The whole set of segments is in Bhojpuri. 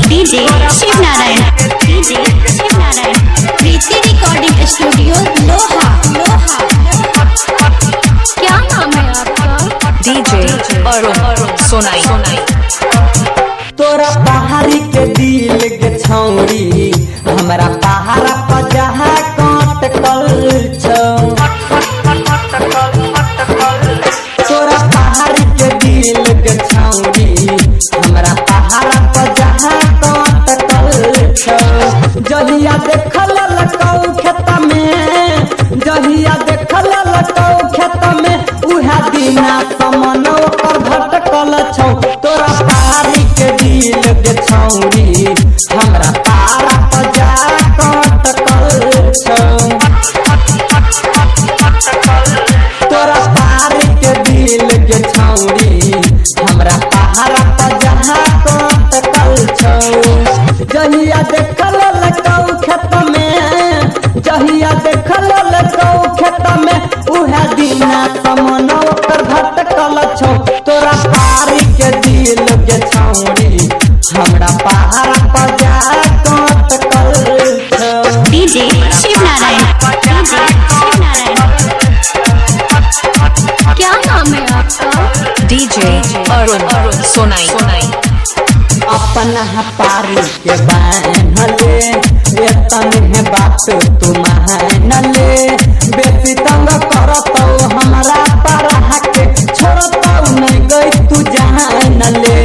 डीजे शिव नारायण प्रीति रिकॉर्डिंग स्टूडियो लोहा। क्या नाम है आपका? डीजे अरुण सोनाई। तोरा पहाड़ी के दिल के छौरी हमरा पहाड़ा पर जहाँ काट कल छौ। तोरा पहाड़ी के दिल के छौरी हमरा पहाड़ा पर जहाँ काट कल छौ। जहिया देखल लकौ खेत में, जहिया देखल लकौ खेत में उहे दिना समन ओकर भटकल छौ। तोरा पहाड़ी के दिल के छौरी हमरा पहाड़ा पर जा काट कल छौ। तोरा पहाड़ी के दिल के छौरी हमरा पहाड़ा पर जहाँ काट कल छौ। जहिया देखल लकौ खेत में, जहिया देखल लकौ खेत में उहे दिना समन ओकर भटकल छौ। तोरा पहाड़ी के दिल के छौरी हमरा पहाड़ा पर जा काट कल छौ। डीजे शिव नारायण क्या नाम है आपका? डीजे अरुण सोनाई। अपना पारी के बान्हले एतने बात तू मान ले। बेसी तंग करतौ हमरा पारा के छोड़तौ नहीं गई तू जान ले।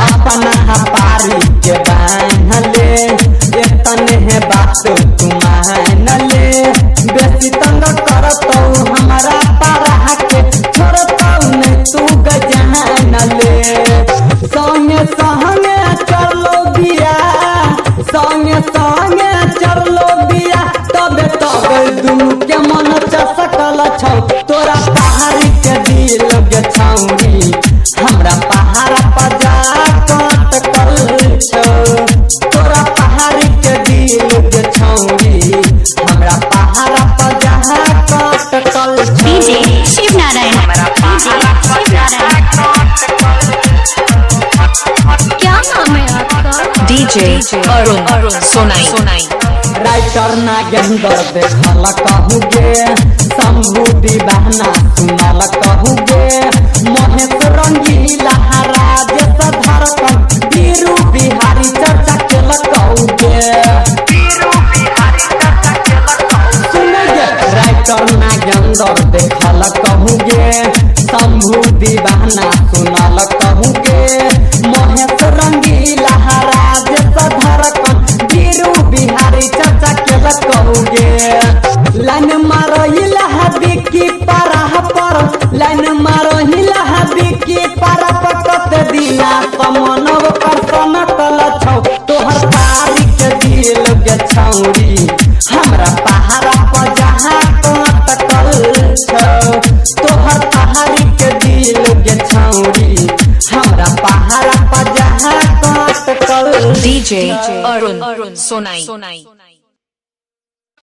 अपना पारी के बान्हले एतने बात तू मान ले। बेसी तंग करतौ हमरा पारा के छोड़तौ नहीं तू गजान ले। संगे संगे चलो बिया, संगे संगे चलो बिया तबे दुनू के मन चसकल छौ। तोरा पहाड़ी के दिल के छौरी हमरा पहाड़ा पर जा काट कल छौ। तोरा पहाड़ी के दिल के छौरी हमरा पहाड़ा पर जा काट कल छौ। डीजे शिव नारायण क्या नाम है आपका? डीजे अरुण सोनाई। राइटर नागेंद्र देखल कहूगे, शंभू दीवाना सुनल कहूगे, महेश रंगीला राजेश धड़कन बीरू बिहारी चर्चा केल कहूगे। सुनगे राइटर नागेंद्र देखल कहूगे, शंभू दीवाना सुनल कहूगे, महेश रंगीला राजेश धड़कन बीरू बिहारी चर्चा केल कहूगे। लाइन मारहिला बिकी पारा पर, लाइन मारहिला बिकी पारा पर कत दिना समन ओकर सनकल छौ। तोहर पहाड़ी के दिल के छौरी हमरा पहाड़ा पर जहाँ काट कल छौ। तोहर पहाड़ी के दिल के छौरी हमरा पहाड़ा पर जहाँ काट कल। डीजे अरुण सोनाई।